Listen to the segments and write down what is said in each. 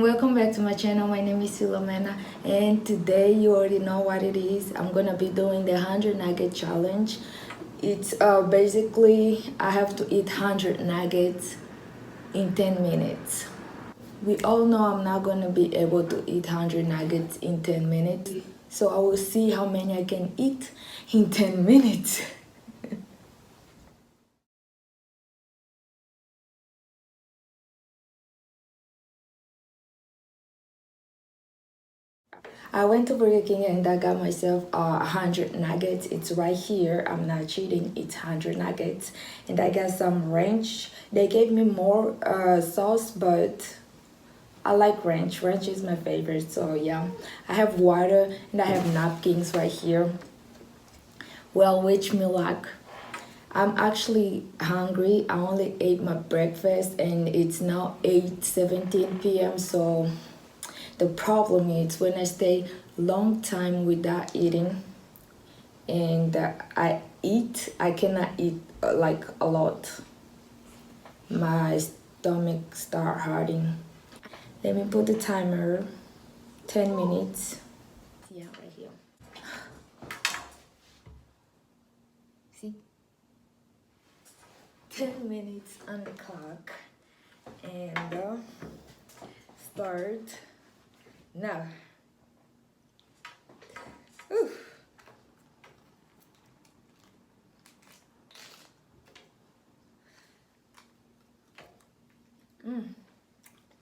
welcome back to my channel. My name is Philomena, and today you already know what it is. I'm gonna be doing the 100 nugget challenge. It's basically I have to eat 100 nuggets in 10 minutes. We all know I'm not gonna be able to eat 100 nuggets in 10 minutes, so I will see how many I can eat in 10 minutes. I went to Burger King and I got myself 100 nuggets. It's right here. I'm not cheating. It's 100 nuggets. And I got some ranch. They gave me more sauce, but I like ranch. Ranch is my favorite. So yeah, I have water and I have napkins right here. Well, wish me luck. I'm actually hungry. I only ate my breakfast and it's now 8:17 p.m. So the problem is when I stay long time without eating and I cannot eat like a lot. My stomach start hurting. Let me put the timer, 10 minutes. Yeah, right here. See? 10 minutes on the clock and start now. Ooh.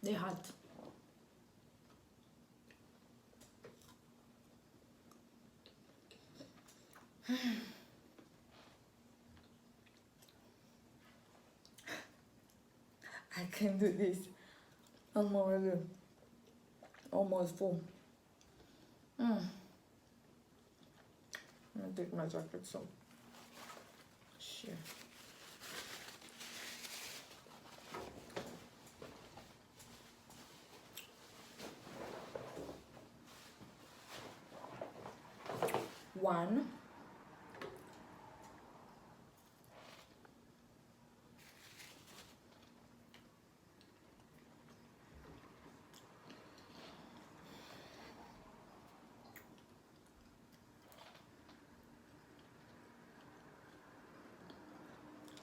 They're hot. I can do this. I'm already almost full. I'm gonna take my jacket so. Shit. One.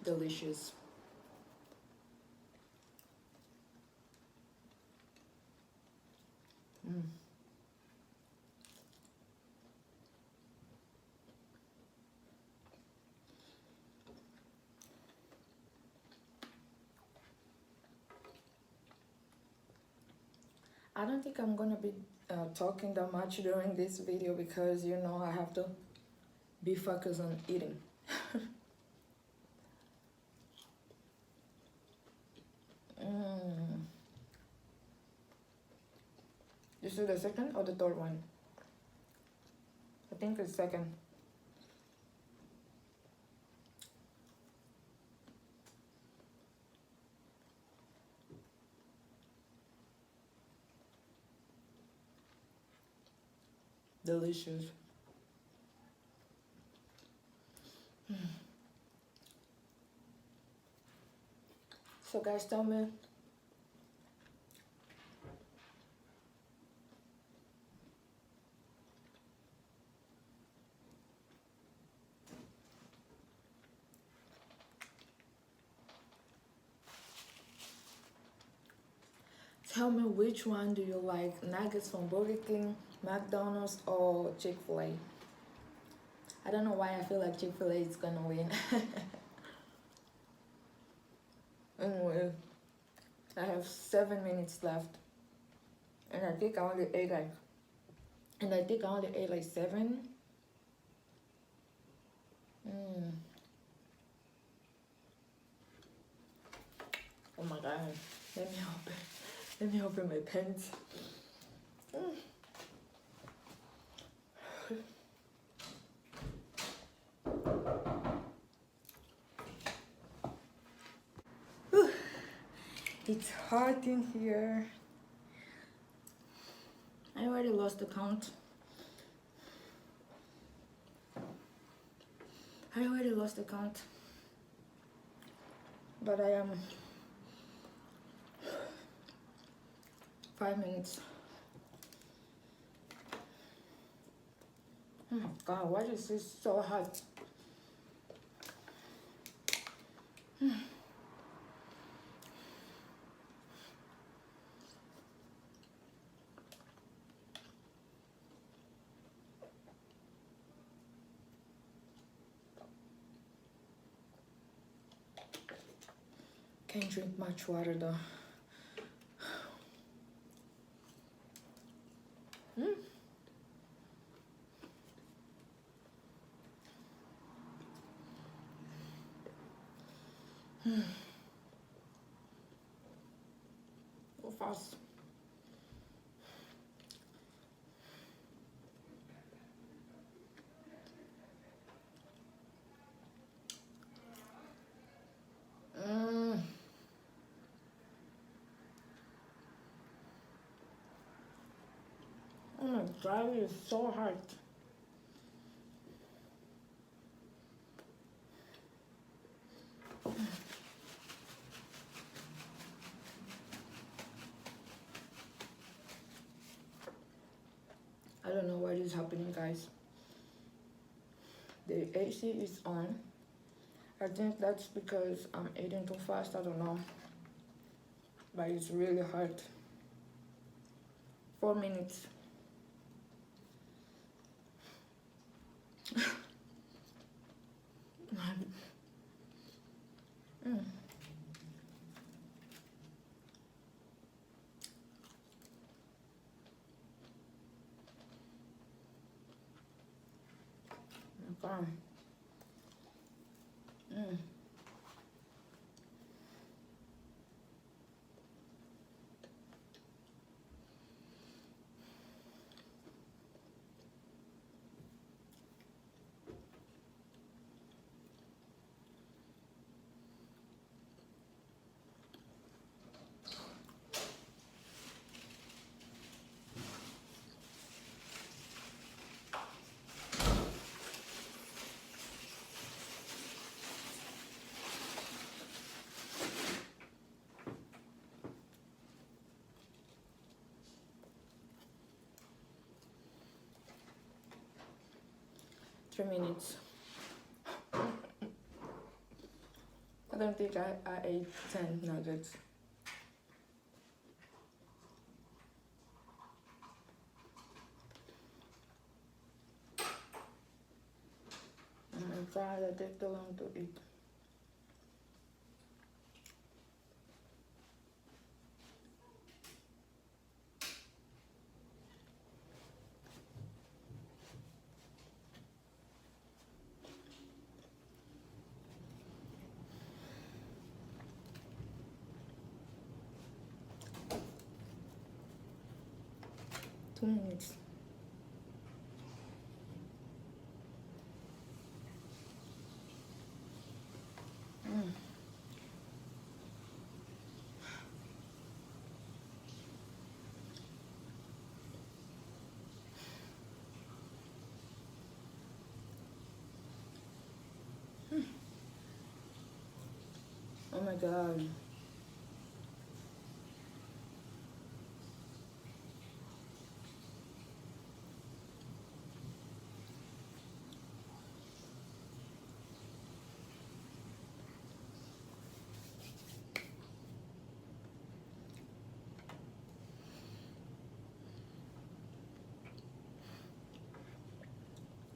Delicious. I don't think I'm gonna be talking that much during this video because you know I have to be focused on eating. This is the second or the third one? I think it's second. Delicious. So guys, tell me which one do you like? Nuggets from Burger King, McDonald's, or Chick-fil-A? I don't know why I feel like Chick-fil-A is gonna win. Anyway, I have 7 minutes left. And I think I only ate like 7. Oh my god. Let me open my pants. It's hot in here. I already lost the count. But I am 5 minutes. Oh my god, why is this so hot? Can't drink much water though. Go fast. Oh my god, it is so hard. I don't know what is happening, guys. The AC is on. I think that's because I'm eating too fast. I don't know. But it's really hard. 4 minutes. Okay. 3 minutes. I don't think I ate 10 nuggets. Oh my god, I take too long to eat. Two minutes. Oh my god.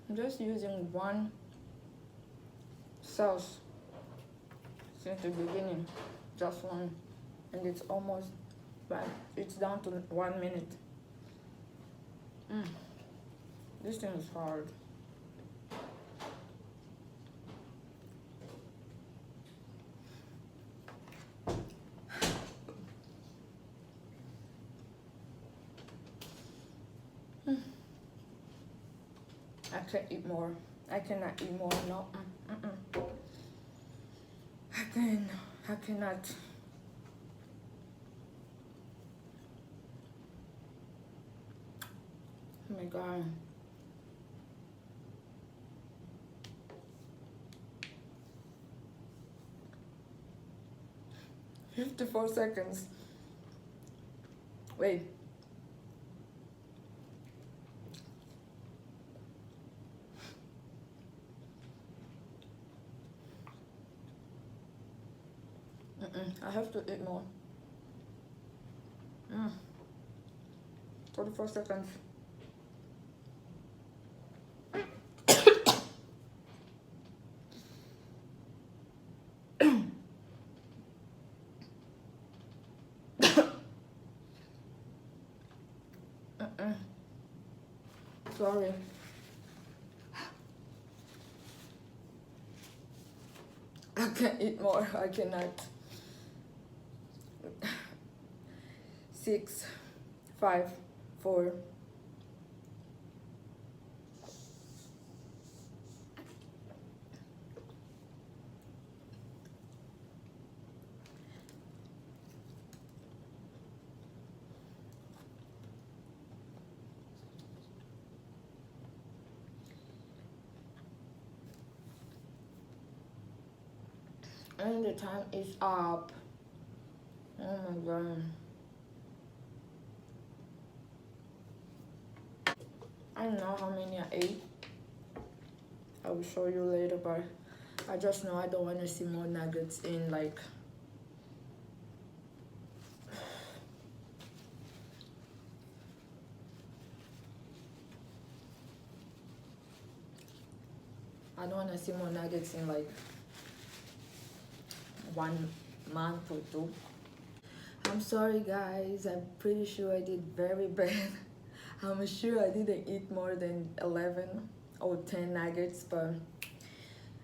I'm just using one sauce since the beginning, just one, and it's almost, but it's down to 1 minute. This thing is hard. I can't eat more. I cannot eat more. No. I cannot. Oh my god. 54 seconds. Wait. I have to eat more. 44 seconds. Sorry. I can't eat more. I cannot. 6, 5, 4. And the time is up. Oh my god. I don't know how many I ate. I will show you later, but I just know I don't want to see more nuggets in like. I don't want to see more nuggets in like 1 month or 2. I'm sorry guys, I'm pretty sure I did very bad. I'm sure I didn't eat more than 11 or 10 nuggets, but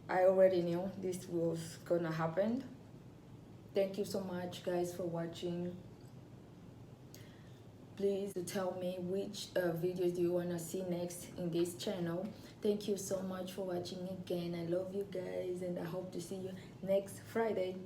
I already knew this was gonna happen. Thank you so much guys for watching. Please tell me which videos do you want to see next in this channel. Thank you so much for watching again. I love you guys and I hope to see you next Friday.